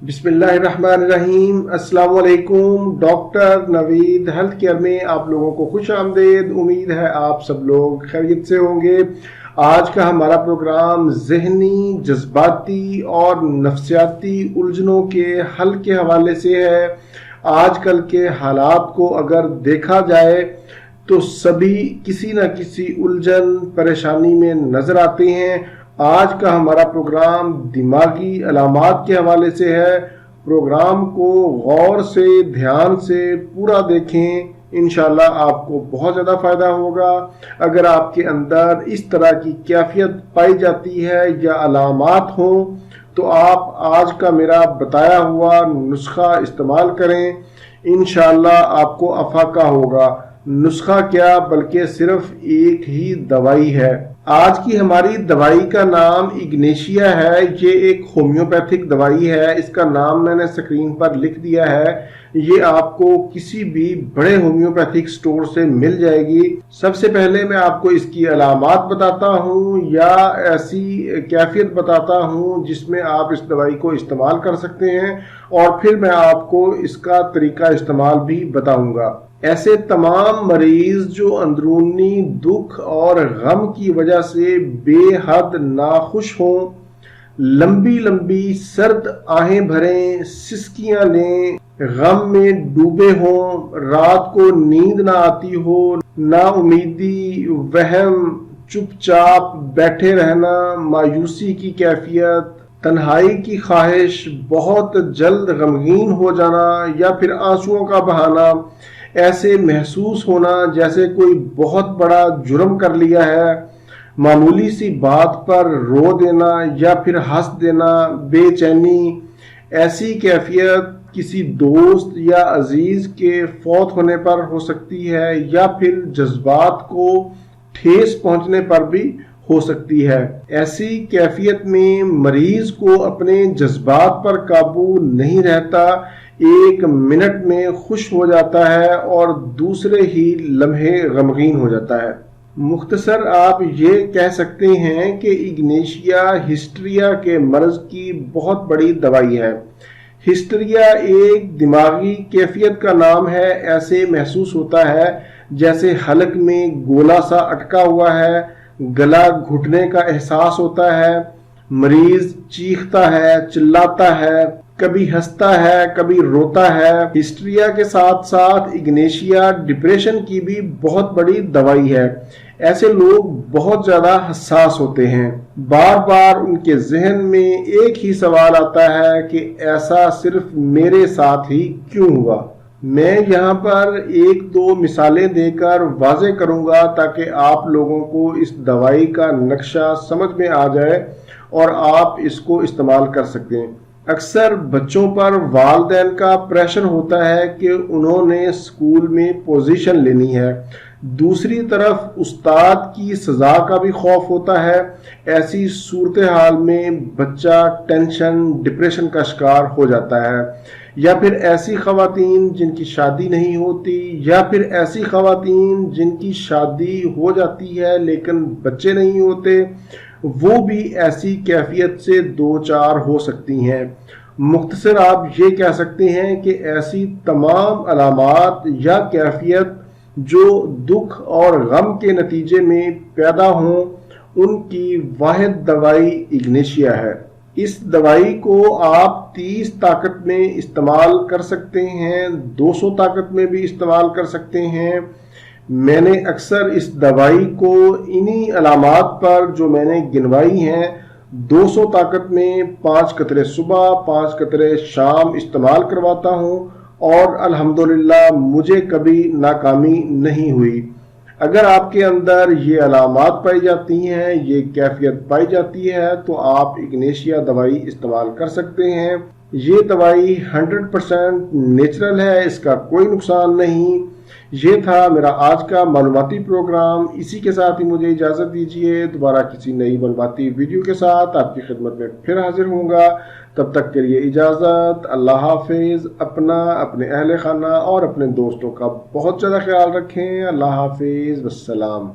बिस्मिल्लाहिर्रहमानिर्रहीम। अस्सलाम वालेकुम। डॉक्टर नवीद हेल्थ केयर में आप लोगों को खुश आमदेद। उम्मीद है आप सब लोग खैरियत से होंगे। आज का हमारा प्रोग्राम ज़हनी, जज्बाती और नफ्सियाती उलझनों के हल के हवाले से है। आजकल के हालात को अगर देखा जाए तो सभी किसी न किसी उलझन परेशानी में नज़र आते हैं। आज का हमारा प्रोग्राम दिमागी अलामात के हवाले से है। प्रोग्राम को गौर से, ध्यान से पूरा देखें। इंशाल्लाह आपको बहुत ज़्यादा फ़ायदा होगा। अगर आपके अंदर इस तरह की कैफियत पाई जाती है या अलामात हों तो आप आज का मेरा बताया हुआ नुस्खा इस्तेमाल करें। इंशाल्लाह आपको अफाका होगा। नुस्खा क्या बल्कि सिर्फ एक ही दवाई है। आज की हमारी दवाई का नाम इग्नेशिया है। ये एक होम्योपैथिक दवाई है। इसका नाम मैंने स्क्रीन पर लिख दिया है। ये आपको किसी भी बड़े होम्योपैथिक स्टोर से मिल जाएगी। सबसे पहले मैं आपको इसकी अलामात बताता हूँ या ऐसी कैफियत बताता हूँ जिसमें आप इस दवाई को इस्तेमाल कर सकते हैं, और फिर मैं आपको इसका तरीका इस्तेमाल भी बताऊंगा। ऐसे तमाम मरीज जो अंदरूनी दुख और गम की वजह से बेहद नाखुश हों, लंबी लंबी सर्द आहें भरें, सिसकियां लें, गम में डूबे हों, रात को नींद ना आती हो, ना उम्मीदी, वहम, चुपचाप बैठे रहना, मायूसी की कैफियत, तन्हाई की ख्वाहिश, बहुत जल्द गमगीन हो जाना या फिर आंसुओं का बहाना, ऐसे महसूस होना जैसे कोई बहुत बड़ा जुर्म कर लिया है, मामूली सी बात पर रो देना या फिर हंस देना, बेचैनी, ऐसी कैफियत किसी दोस्त या अजीज के फौत होने पर हो सकती है या फिर जज्बात को ठेस पहुंचने पर भी हो सकती है। ऐसी कैफियत में मरीज को अपने जज्बात पर काबू नहीं रहता। एक मिनट में खुश हो जाता है और दूसरे ही लम्हे गमगीन हो जाता है। मुख्तसर आप ये कह सकते हैं कि इग्नेशिया हिस्ट्रिया के मर्ज की बहुत बड़ी दवाई है। हिस्ट्रिया एक दिमागी कैफियत का नाम है। ऐसे महसूस होता है जैसे हलक में गोला सा अटका हुआ है, गला घुटने का एहसास होता है, मरीज चीखता है, चिल्लाता है, कभी हंसता है, कभी रोता है। हिस्ट्रिया के साथ साथ इग्नेशिया डिप्रेशन की भी बहुत बड़ी दवाई है। ऐसे लोग बहुत ज्यादा हसास होते हैं। बार बार उनके जहन में एक ही सवाल आता है कि ऐसा सिर्फ मेरे साथ ही क्यों हुआ। मैं यहाँ पर एक दो मिसालें देकर वाजे करूँगा ताकि आप लोगों को इस दवाई का नक्शा समझ में आ जाए और आप इसको इस्तेमाल कर सकते हैं। अक्सर बच्चों पर वालिदैन का प्रेशर होता है कि उन्होंने स्कूल में पोजीशन लेनी है। दूसरी तरफ उस्ताद की सज़ा का भी खौफ होता है। ऐसी सूरत हाल में बच्चा टेंशन, डिप्रेशन का शिकार हो जाता है। या फिर ऐसी ख़वातीन जिनकी शादी नहीं होती, या फिर ऐसी ख़वातीन जिनकी शादी हो जाती है लेकिन बच्चे नहीं होते, वो भी ऐसी कैफियत से दो चार हो सकती हैं। मुख्तसर आप ये कह सकते हैं कि ऐसी तमाम अलामात या कैफियत जो दुख और गम के नतीजे में पैदा हों, उनकी वाहिद दवाई इग्नेशिया है। इस दवाई को आप 30 ताकत में इस्तेमाल कर सकते हैं, 200 ताकत में भी इस्तेमाल कर सकते हैं। मैंने अक्सर इस दवाई को इन्हीं अलामात पर जो मैंने गिनवाई हैं 200 ताकत में 5 कतरे सुबह, 5 कतरे शाम इस्तेमाल करवाता हूँ और अल्हम्दुलिल्लाह मुझे कभी नाकामी नहीं हुई। अगर आपके अंदर ये अलामात पाई जाती हैं, ये कैफियत पाई जाती है, तो आप इग्नेशिया दवाई इस्तेमाल कर सकते हैं। ये दवाई 100% नेचुरल है, इसका कोई नुकसान नहीं। ये था मेरा आज का मालूमाती प्रोग्राम। इसी के साथ ही मुझे इजाज़त दीजिए। दोबारा किसी नई मालूमाती वीडियो के साथ आपकी खिदमत में फिर हाजिर होऊंगा। तब तक के लिए इजाज़त। अल्लाह हाफिज़। अपना, अपने अहले खाना और अपने दोस्तों का बहुत ज़्यादा ख्याल रखें। अल्लाह हाफिज़। वस्सलाम।